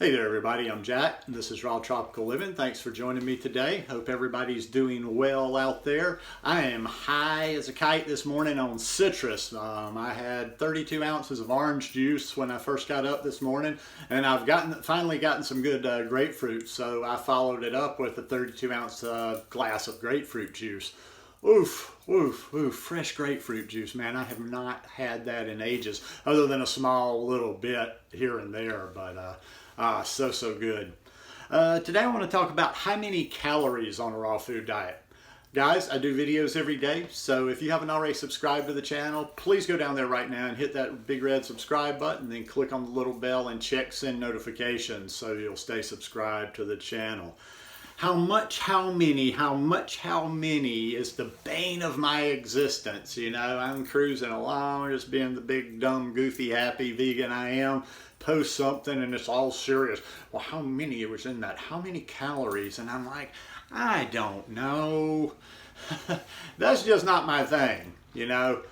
Hey there everybody, I'm Jack. This is Raw Tropical Living. Thanks for joining me today. Hope everybody's doing well out there. I am high as a kite this morning on citrus. I had 32 ounces of orange juice when I first got up this morning, and I've finally gotten some good grapefruit, so I followed it up with a 32 ounce glass of grapefruit juice. Oof, oof, oof, fresh grapefruit juice, man. I have not had that in ages, other than a small little bit here and there, but so good. Today I want to talk about how many calories on a raw food diet. Guys, I do videos every day, so if you haven't already subscribed to the channel, please go down there right now and hit that big red subscribe button, then click on the little bell and check send notifications so you'll stay subscribed to the channel. How many is the bane of my existence. You know, I'm cruising along, just being the big, dumb, goofy, happy vegan I am. Post something and it's all serious. Well, how many was in that? How many calories? And I'm like, I don't know. That's just not my thing, you know.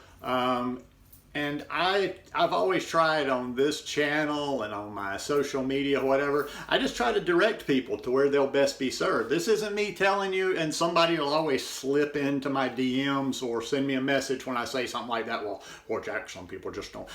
And I've always tried on this channel and on my social media, whatever, I just try to direct people to where they'll best be served. This isn't me telling you, and somebody will always slip into my DMs or send me a message when I say something like that. Well, Jack, some people just don't.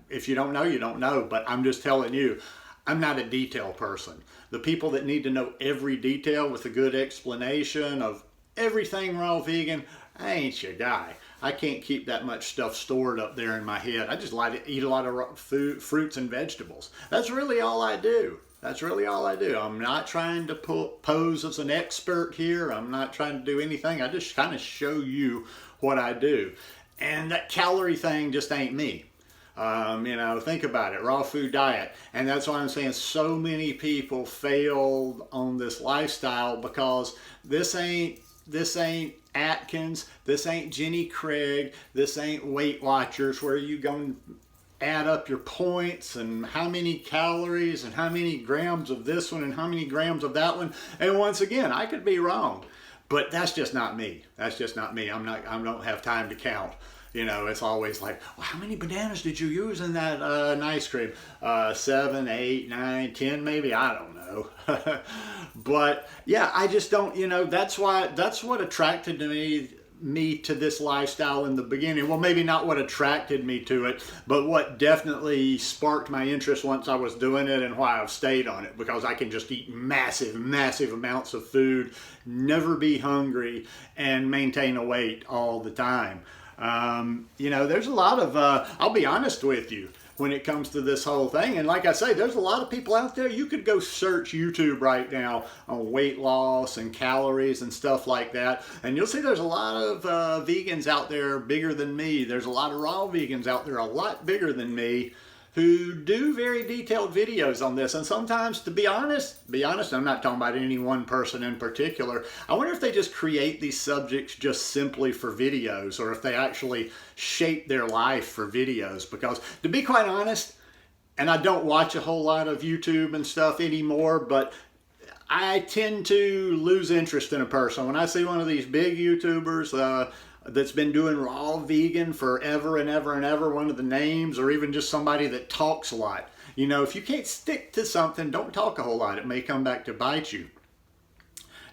If you don't know, you don't know, but I'm just telling you, I'm not a detail person. The people that need to know every detail with a good explanation of everything raw vegan, I ain't your guy. I can't keep that much stuff stored up there in my head. I just like to eat a lot of fruits and vegetables. That's really all I do. That's really all I do. I'm not trying to pose as an expert here. I'm not trying to do anything. I just kind of show you what I do. And that calorie thing just ain't me. You know, think about it, raw food diet. And that's why I'm saying so many people failed on this lifestyle, because this ain't Atkins, this ain't Jenny Craig, this ain't Weight Watchers where you go and add up your points and how many calories and how many grams of this one and how many grams of that one. And once again, I could be wrong, but that's just not me. That's just not me. I don't have time to count. You know, it's always like, well, how many bananas did you use in that ice cream? 7, 8, 9, 10 maybe? I don't know. But yeah, I just don't, you know, that's what attracted me to this lifestyle in the beginning. Well, maybe not what attracted me to it, but what definitely sparked my interest once I was doing it, and why I've stayed on it, because I can just eat massive amounts of food, never be hungry, and maintain a weight all the time. You know, there's a lot of, I'll be honest with you, when it comes to this whole thing. And like I say, there's a lot of people out there. You could go search YouTube right now on weight loss and calories and stuff like that, and you'll see there's a lot of vegans out there bigger than me. There's a lot of raw vegans out there a lot bigger than me who do very detailed videos on this. And sometimes, to be honest, I'm not talking about any one person in particular. I wonder if they just create these subjects just simply for videos, or if they actually shape their life for videos. Because to be quite honest, and I don't watch a whole lot of YouTube and stuff anymore, but I tend to lose interest in a person. When I see one of these big YouTubers, that's been doing raw vegan forever and ever and ever, one of the names, or even just somebody that talks a lot. You know, if you can't stick to something, don't talk a whole lot. It may come back to bite you.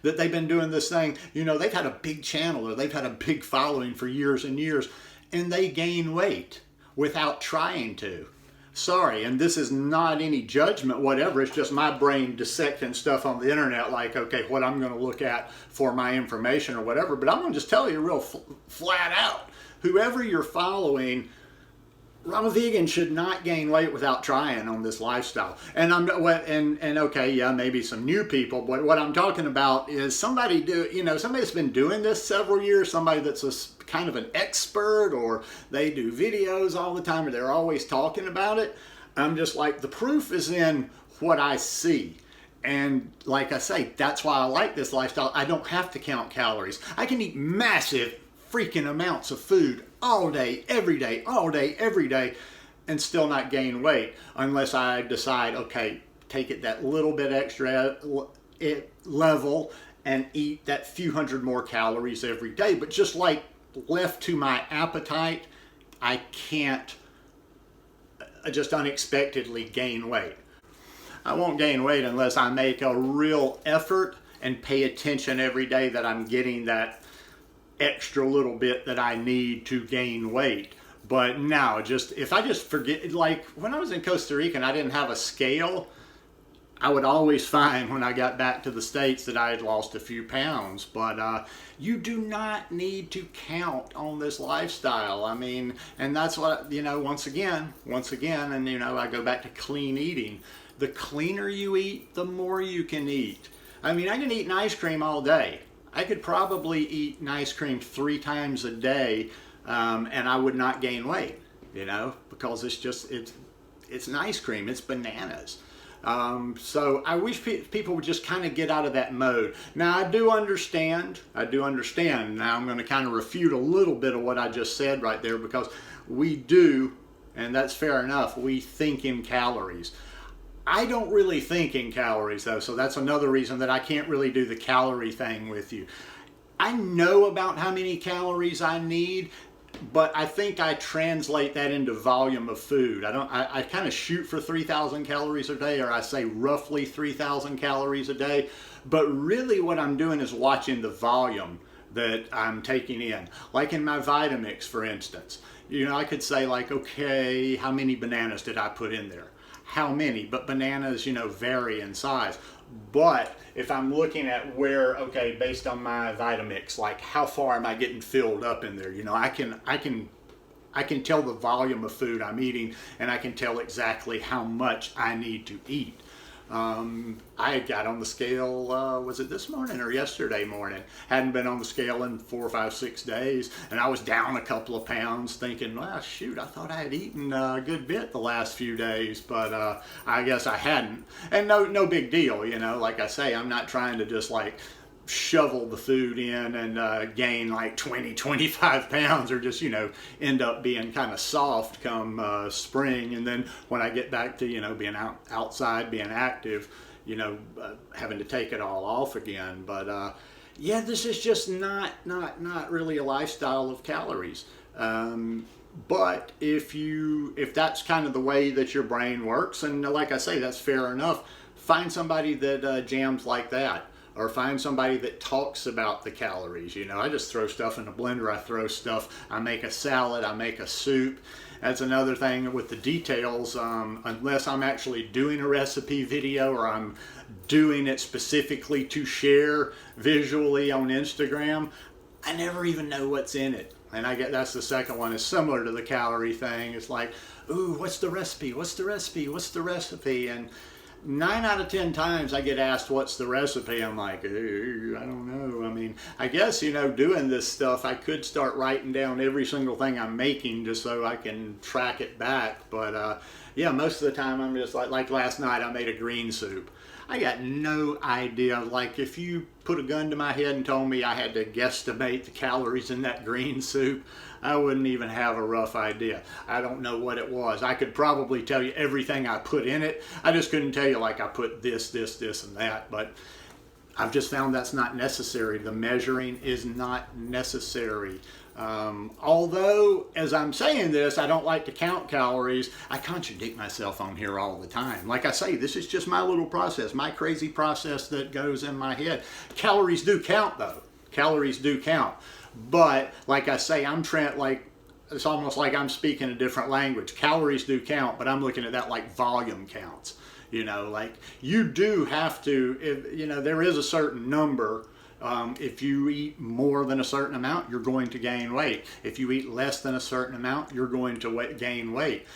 That they've been doing this thing, you know, they've had a big channel, or they've had a big following for years and years, and they gain weight without trying to. Sorry, and this is not any judgment, whatever. It's just my brain dissecting stuff on the internet, like, okay, what I'm going to look at for my information or whatever. But I'm going to just tell you real flat out, whoever you're following, raw vegan should not gain weight without trying on this lifestyle. And okay, yeah, maybe some new people, but what I'm talking about is somebody that's been doing this several years, somebody that's a kind of an expert, or they do videos all the time, or they're always talking about it. I'm just like, the proof is in what I see. And like I say, that's why I like this lifestyle. I don't have to count calories. I can eat massive freaking amounts of food all day, every day, and still not gain weight, unless I decide, okay, take it that little bit extra level and eat that few hundred more calories every day. But just like left to my appetite, I can't just unexpectedly gain weight. I won't gain weight unless I make a real effort and pay attention every day that I'm getting that extra little bit that I need to gain weight. But no, just if I just forget, like when I was in Costa Rica and I didn't have a scale, I would always find when I got back to the States that I had lost a few pounds. But you do not need to count on this lifestyle. I mean, and that's what, you know, once again, and you know, I go back to clean eating. The cleaner you eat, the more you can eat. I mean, I can eat an ice cream all day. I could probably eat an ice cream 3 times a day, and I would not gain weight, you know, because it's an ice cream, it's bananas. So I wish people would just kind of get out of that mode. Now I do understand. Now I'm going to kind of refute a little bit of what I just said right there, because we do, and that's fair enough, we think in calories. I don't really think in calories though, so that's another reason that I can't really do the calorie thing with you. I know about how many calories I need, but I think I translate that into volume of food. I kind of shoot for 3,000 calories a day, or I say roughly 3,000 calories a day. But really what I'm doing is watching the volume that I'm taking in. Like in my Vitamix, for instance, you know, I could say like, okay, how many bananas did I put in there? How many? But bananas, you know, vary in size. But if I'm looking at where, okay, based on my Vitamix, like how far am I getting filled up in there? You know, I can tell the volume of food I'm eating, and I can tell exactly how much I need to eat. I got on the scale, was it this morning or yesterday morning? Hadn't been on the scale in 4, 5, 6 days, and I was down a couple of pounds thinking, well, shoot, I thought I had eaten a good bit the last few days, but I guess I hadn't. And no big deal, you know, like I say, I'm not trying to just like shovel the food in and gain like 20, 25 pounds, or just, you know, end up being kind of soft come spring. And then when I get back to, you know, being outside, being active, you know, having to take it all off again. But yeah, this is just not really a lifestyle of calories. But if that's kind of the way that your brain works, and like I say, that's fair enough, find somebody that jams like that. Or find somebody that talks about the calories. You know, I just throw stuff in a blender, I throw stuff, I make a salad, I make a soup. That's another thing with the details, unless I'm actually doing a recipe video or I'm doing it specifically to share visually on Instagram, I never even know what's in it. And I get that's the second one. It's similar to the calorie thing. It's like, ooh, what's the recipe? What's the recipe? What's the recipe? And 9 out of 10 times I get asked what's the recipe. I'm like, I don't know. I mean, I guess, you know, doing this stuff, I could start writing down every single thing I'm making just so I can track it back. But yeah, most of the time I'm just like last night I made a green soup. I got no idea. Like if you put a gun to my head and told me I had to guesstimate the calories in that green soup, I wouldn't even have a rough idea. I don't know what it was. I could probably tell you everything I put in it. I just couldn't tell you like I put this, and that. But I've just found that's not necessary. The measuring is not necessary. Although, as I'm saying this, I don't like to count calories. I contradict myself on here all the time. Like I say, this is just my little process, my crazy process that goes in my head. Calories do count, though. Calories do count. But, like I say, it's almost like I'm speaking a different language. Calories do count, but I'm looking at that like volume counts. You know, like you do have to, you know, there is a certain number. If you eat more than a certain amount, you're going to gain weight. If you eat less than a certain amount, you're going to gain weight.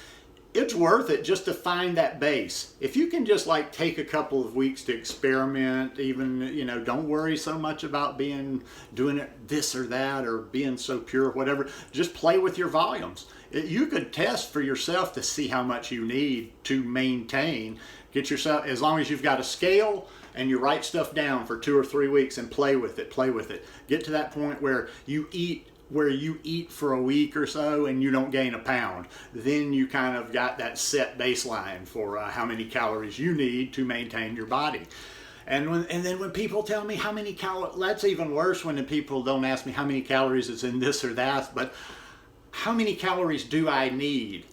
It's worth it just to find that base. If you can just like take a couple of weeks to experiment, even, you know, don't worry so much about doing it this or that or being so pure, whatever. Just play with your volumes. You could test for yourself to see how much you need to maintain. Get yourself, as long as you've got a scale and you write stuff down for 2 or 3 weeks and play with it. Get to that point where you eat for a week or so and you don't gain a pound. Then you kind of got that set baseline for how many calories you need to maintain your body. And then when people tell me how many calories, that's even worse when the people don't ask me how many calories is in this or that, but how many calories do I need?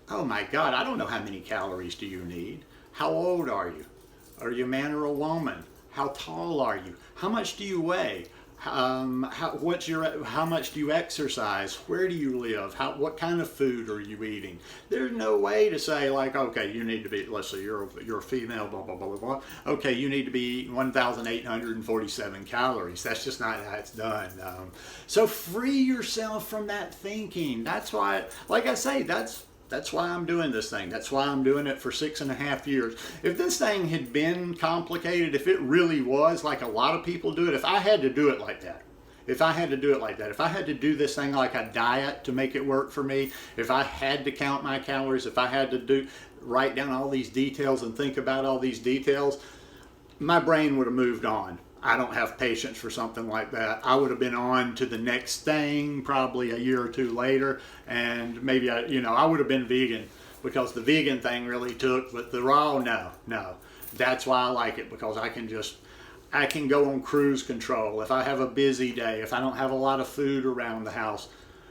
Oh my God, I don't know how many calories do you need. How old are you? Are you a man or a woman? How tall are you? How much do you weigh? How much do you exercise? Where do you live? What kind of food are you eating? There's no way to say like, okay, you need to be, let's say you're a female, blah, blah, blah, blah, blah. Okay, you need to be eating 1,847 calories. That's just not how it's done. So free yourself from that thinking. That's why, like I say, that's why I'm doing this thing. That's why I'm doing it for 6.5 years. If this thing had been complicated, if it really was like a lot of people do it, if I had to do it like that, if I had to do this thing like a diet to make it work for me, if I had to count my calories, if I had to write down all these details and think about all these details, my brain would have moved on. I don't have patience for something like that. I would have been on to the next thing probably a year or two later, and maybe I would have been vegan, because the vegan thing really took, but the raw, no. That's why I like it, because I can go on cruise control. If I have a busy day, if I don't have a lot of food around the house,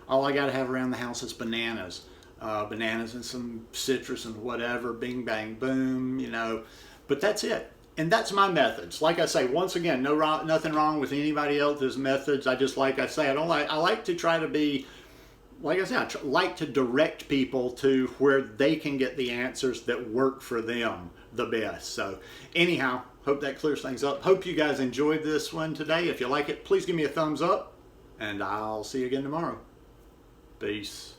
all I got to have around the house is bananas. Bananas and some citrus and whatever, bing, bang, boom, but that's it. And that's my methods. Like I say, once again, nothing wrong with anybody else's methods. I like to try to be, like I said, I like to direct people to where they can get the answers that work for them the best. So anyhow, hope that clears things up. Hope you guys enjoyed this one today. If you like it, please give me a thumbs up, and I'll see you again tomorrow. Peace.